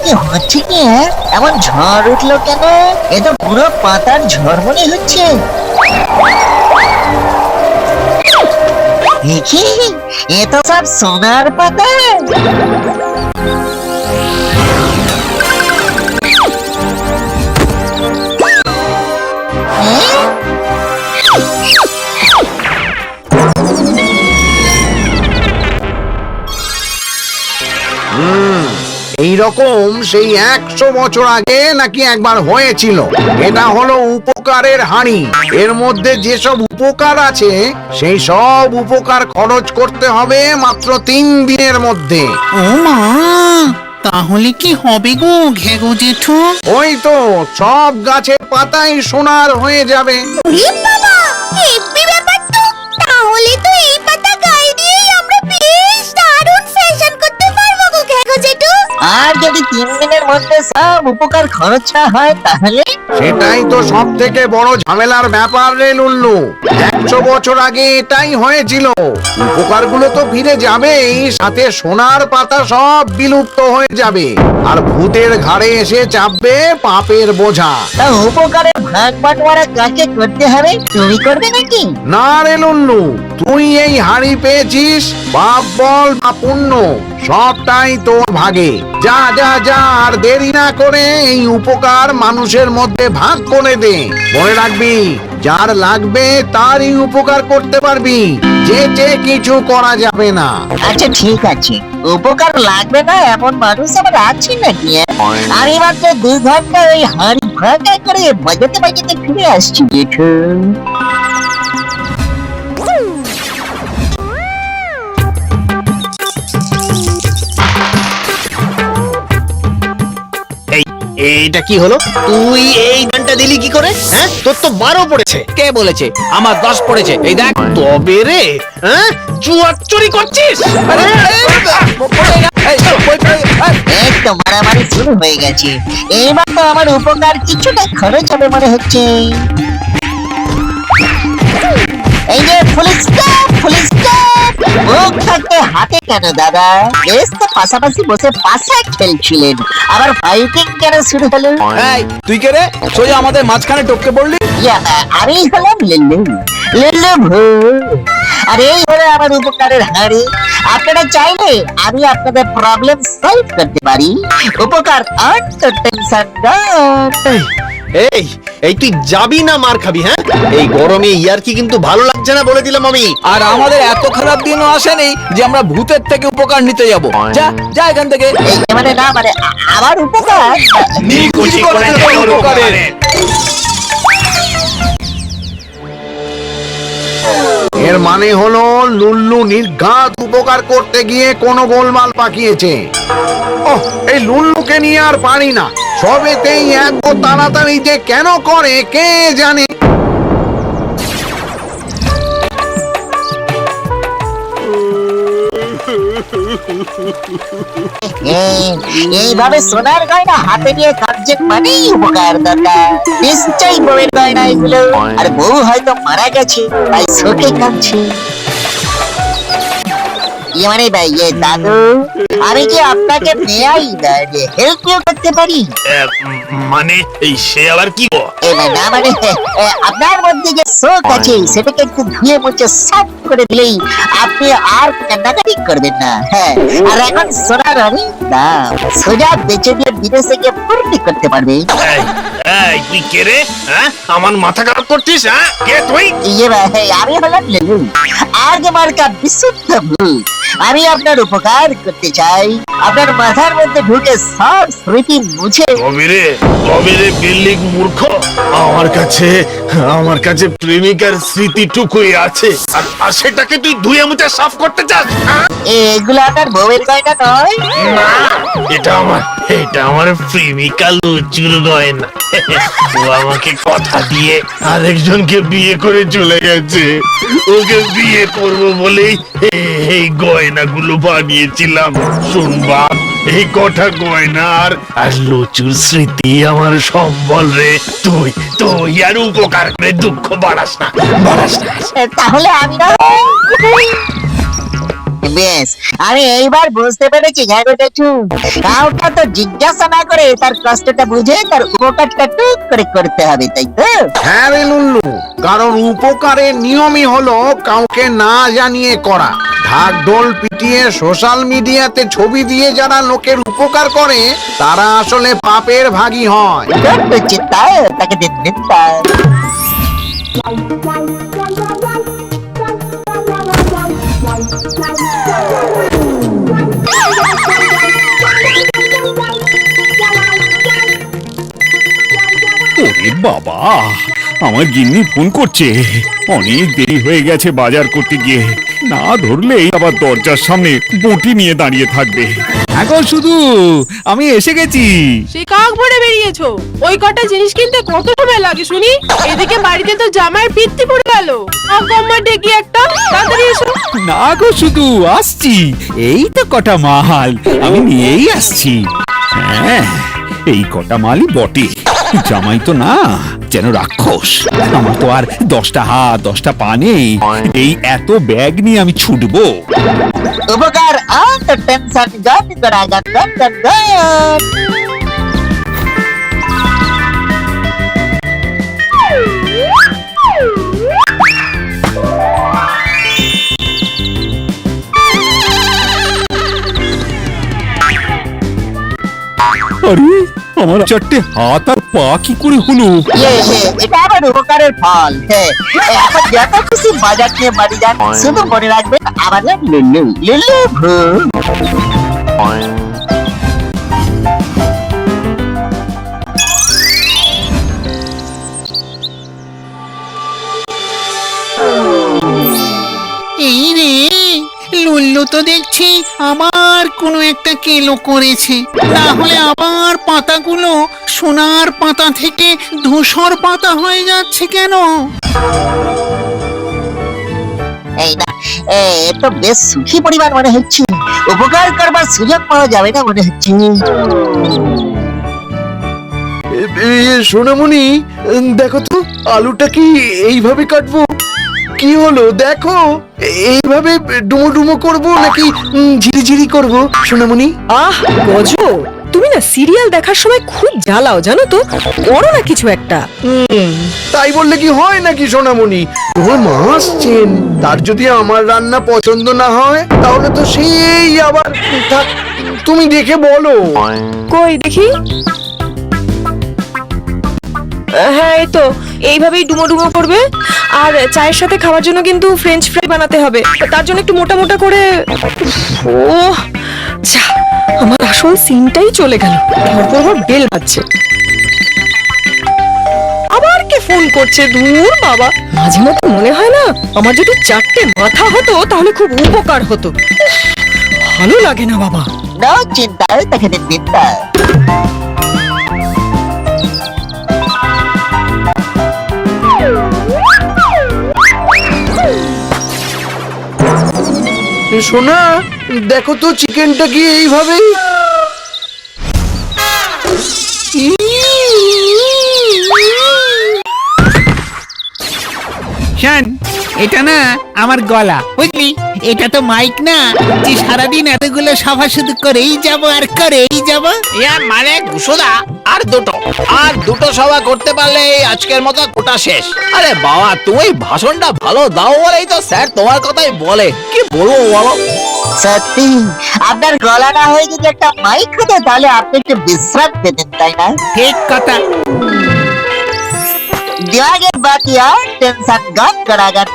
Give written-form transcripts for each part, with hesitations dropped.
কি হচ্ছে কি? এমন ঝড় উঠলো কেন? এ তো পুরো পাতার ঝড় মনে হচ্ছে। দেখি, এ তো সব সোনার পাতা। এইরকম সেই 100 বছর আগে নাকি একবার হয়েছিল। এটা হলো উপকারের হাঁড়ি। এর মধ্যে যেসব উপকার আছে সেই সব উপকার খরচ করতে হবে মাত্র 3 দিনের মধ্যে। ও মা, তাহলে কি হবে গো ঘেগো জেঠু? ওই তো সব গাছের পাতাই সোনার হয়ে যাবে। ওরে বাবা, হেব্বি ব্যাপার তো। তাহলে তো এই পাতা গায়ে দিয়েই আমরা বেশ দারুণ ফ্যাশন করতে পারবো গো ঘেগো জেঠু। আর যদি 3 দিনের মধ্যে সব উপকার খরচ হয় তাহলে? সেটাই তো সব থেকে বড় ঝামেলার ব্যাপার রে লুল্লু। 100 বছর আগে এটাই হয়েছিল। উপকারগুলো তো ফিরে যাবেই, সাথে সোনার পাতা সব বিলুপ্ত হয়ে যাবে। আর ভূতের ঘাড়ে এসে চাপবে পাপের বোঝা। তা উপকারের ভাগ বাটোয়ারা কাকে করতে হবে? তুমি করবে নাকি? না রে লুল্লু, তুই এই হাড়ি পেয়েছিস, পাপ বল বা পুণ্য সবটাই তোর ভাগে। যা যা যা, আর দেরি না করে এই উপকার মানুষের মধ্যে ভাগ করে দে। মনে রাখবি, যার লাগবে তারই উপকার করতে পারবি, যে কিছু করা যাবে না। আচ্ছা ঠিক আছে, উপকার লাগবে না এমন মানুষ আবার আছে নাকি? আমি মাত্র 2 ঘন্টা ওই হাঁড়ি ভাঙা করে বাজাতে বাজাতে ফিরে আসছি জেঠু। এইটা কি হলো? তুই এই গানটা দিলি কি করে? হ্যাঁ, তোর তো 12 পড়েছে। কে বলেছে? আমার 10 পড়েছে। এই দেখ। তবে রে, হ্যাঁ, চুয়াচুরি করছিস? এই তো মারামারি শুরু হয়ে গেছে। এইবার তো আমার উপকার কিছুটা খরচ হবে মনে হচ্ছে। এই যে ফুল স্টপ, ফুল স্টপ। মুখ থাকতে হাতে কেন দাদা? বেশ তো পাশাপাশি বসে পাশা খেলছিলেন, আবার ফাইটিং কেন শুরু হলো? এই, তুই কে রে? সোজা আমাদের মাঝখানে টপকে পড়লি। আমি হলাম লিল্লু, লিল্লু ভূত। আর এই হলো আমার উপকারের হাঁড়ি। আপনারা চাইলে আমি আপনাদের প্রবলেম সলভ করতে পারি। উপকার আর তো টেনশন নয়। এই এই তুই যাবি না মার খাবি? হ্যাঁ, এই গরমে ইয়ারকি কিন্তু ভালো লাগছে না, বলে দিলাম আমি। আর আমাদের এত খারাপ দিনও আসেনি যে আমরা ভূতের থেকে উপকার নিতে যাব। যা যা এখান থেকে। এই মানে না, মানে আমার উপকার নিকুচি করে দেব উপকারের। এর মানে হলো লুল্লু নির্ঘাত উপকার করতে গিয়ে কোনো গোলমাল পাকিয়েছে। ওহ, এই লুল্লুকে নিয়ে আর পারি না। সবেতেই এত তাড়াতাড়ি যে কেন করে কে জানে। এইভাবে সোনার গয়না হাতে নিয়ে কাঁদছে মানেই উপকার দরকার। নিশ্চয়ই বউয়ের গয়না এগুলো। আর বউ হয়তো মারা গেছে, তাই শোকে কাঁদছে। মানে ভাই, দাদু, আমি কি আপনাকে হেল্প করতে পারি? মানে এই সে আবার কি গো? না মানে আপনার মধ্যে যে শোক আছে সেটাকে একটু ধুয়ে মুছে সাফ করে দিলেই আপনি আর কান্নাকাটি করবেন না। হ্যাঁ, আর এখন সোনার অনেক দাম, সোজা বেচে দিয়ে বিদেশে গিয়ে পূর্তি করতে পারবে। এই তুই কে রে? হ্যাঁ, আমার মাথা খারাপ করছিস? হ্যাঁ, কে তুই? ভাই, আমি হলাম লেলু, আজ মার্কা বিশুদ্ধ ভূত। আমি আপনার উপকার করতে চাই, আপনার মাথার মধ্যে ঢুকে সব স্মৃতি মুছে। তবে রে বিল্লিক মূর্খ, আমার কাছে প্রেমিকার স্মৃতিটুকুই আছে, আর সেটাকে তুই ধুয়ে মুছে সাফ করতে চাস? এগুলো আপনার বউয়ের গয়না নয়? না, এটা আমার প্রেমিকা লুচুর গয়না। ও আমাকে কথা দিয়ে আরেকজনকে বিয়ে করে চলে গেছে। ওকে বিয়ে করব বলেই এই গয়নাগুলো বানিয়েছিলাম। শুনবা, এই কটা গয়না আর লুচুর স্মৃতি আমার সম্বল রে। তুই আর উপকার করে দুঃখ বাড়াস না। তাহলে আমি না বেশ, আমি এইবার বুঝতে পেরেছি ঘ্যাগোটাছু, কাউকে তো জিজ্ঞাসা না করে তার কষ্টটা বুঝে তার উপকারটা টুক করে করতে হবে, তাই তো? হ্যাঁ রে লুল্লু, কারণ উপকারের নিয়মই হলো কাউকে না জানিয়ে করা। ঢাকঢোল পিটিয়ে সোশ্যাল মিডিয়াতে ছবি দিয়ে যারা লোকের উপকার করে তারা আসলে পাপের ভাগী হয়। ছোট্ট চিন্তা, তাকে দিন দিন তাই। ওরে বাবা, আমার গিন্নি ফোন করছে। অনেক দেরি হয়ে গেছে বাজার করতে গিয়ে। না ধরলেই আবার দরজার সামনে বটি নিয়ে দাঁড়িয়ে থাকবে। এখন শুধু আমি এসে গেছি। সে কাক ভরে বেরিয়েছো? ওই কটা জিনিস কিনতে কত সময় লাগে শুনি? এদিকে বাড়িতে তো জামাইয়ের পিত্তি পড়ে গেল। আম্মা ডেকে একটা তাড়াতাড়ি এসো। না গো, শুধু আসছি। এই তো কটা মাল আমি নিয়েই আসছি। হ্যাঁ, এই কটা মালই বটে। জামাই তো না, যেন রাক্ষস। আমার তো আর 10টা হাত 10টা পা নেই। এই এত ব্যাগ নিয়ে আমি ছুটবো। উপকার আর তো টেনশন গন করা গন গন গন গন। আরে, আমার 4টে হাত আর পা কি করে হলো? এটা আবার উপকারের ফল। হ্যাঁ, এখন যত খুশি বাজার নিয়ে বাড়ি যান, শুধু মনে রাখবেন আমার নাম লুল্লু। লুল্লু ভু। এই রে, লুল্লু তো দেখছি আবার কোনো একটা কেলো করেছে। না হলে আবার পাতাগুলো সোনার পাতা থেকে ধূসর পাতা হয়ে যাচ্ছে কেন? এই না, এ তো বেশ সুখী পরিবার মনে হচ্ছে। উপকার করবার সুযোগ পাওয়া যাবে না মনে হচ্ছে। সোনামণি, দেখো তো আলুটা কি এইভাবে কাটবো? কি হলো দেখো, এইভাবে ডুমো ডুমো করবো নাকি ঝিরিঝিরি করবো সোনামণি? আহ গজ, তুমি না সিরিয়াল দেখার সময় খুব জ্বালাও জানো তো। করো না কিছু একটা। তাই বললে কি হয় নাকি সোনামণি? তোমার মা আসছেন, তার যদি আমার রান্না পছন্দ না হয় তাহলে তো সেই আবার থাক, তুমি দেখে বলো। কই দেখি। হ্যাঁ, এই তো এইভাবেই ডুমো ডুমো করবে। আর চায়ের সাথে খাওয়ার জন্য কিন্তু ফ্রেঞ্চ ফ্রাই বানাতে হবে। তার জন্য একটু মোটা মোটা করে। ও যা, আমার আসল সিনটাই চলে গেল। পরপর বেল বাজছে। আবার কে ফোন করছে? দূর বাবা, মাঝে মধ্যে মনে হয় না আমার যদি 4টে মাথা হতো তাহলে খুব উপকার হতো। ভালো লাগে না বাবা। না চিন্তা, তাকে দিন দিন তাই। সোনা, দেখো তো চিকেনটা কি এইভাবেই। শোন, এটা না আমার গলা, বুঝলি? এটা তো মাইক না যে সারাদিন এতগুলো সভা শুধু করেই যাব আর করেই যাব। মানে ঘুষোদা, আর দুটো সভা করতে পারলে আজকের মতো কোটা শেষ। আরে বাবা, তুমি ভাষণটা ভালো দাও বলেই তো স্যার তোমার কথাই বলে। কি বলবো বলো? সত্যি, আপনার গলা না হয়ে যদি একটা মাইক হতো তাহলে আপনি একটু বিশ্রাম পেতেন, তাই না? ঠিক কথা। दिवागे बाकी और टेंशन गन करा गन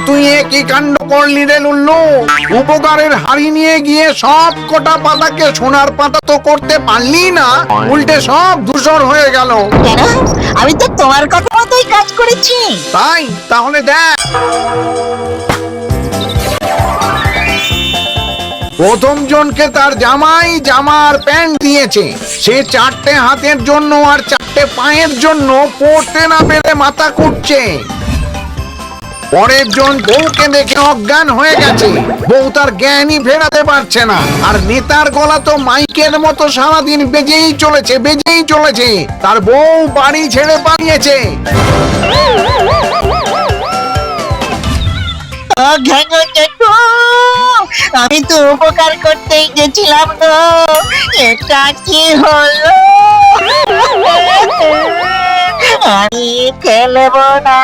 তুই কি কাণ্ড করলি রে লুল্লু? উপকারের হাড়ি নিয়ে গিয়ে সব কটা পাতাকে সোনার পাতা তো করতে পারলি না, উল্টে সব ধূসর হয়ে গেল। কেন? আমি তো তোমার কথা মতোই কাজ করেছি। তাই তাহলে দেখ, প্রথম জনকে তার জামাই জামার প্যান্ট দিয়েছে। সে 4টে হাতের জন্য আর 4টে পায়ের জন্য পড়তে না পেরে মাথা কুটছে। পরের জন বউকে দেখে অজ্ঞান হয়ে গেছে, বউ তার জ্ঞানই ফেরাতে পারছে না, আর নেতার গলা তো মাইকের মতো সারাদিন বেজেই চলেছে। তার বউ বাড়ি ছেড়ে পালিয়েছে। আমি তো উপকার করতেই গেছিলাম গো, এটা কি হলো? আমি খেলবো না।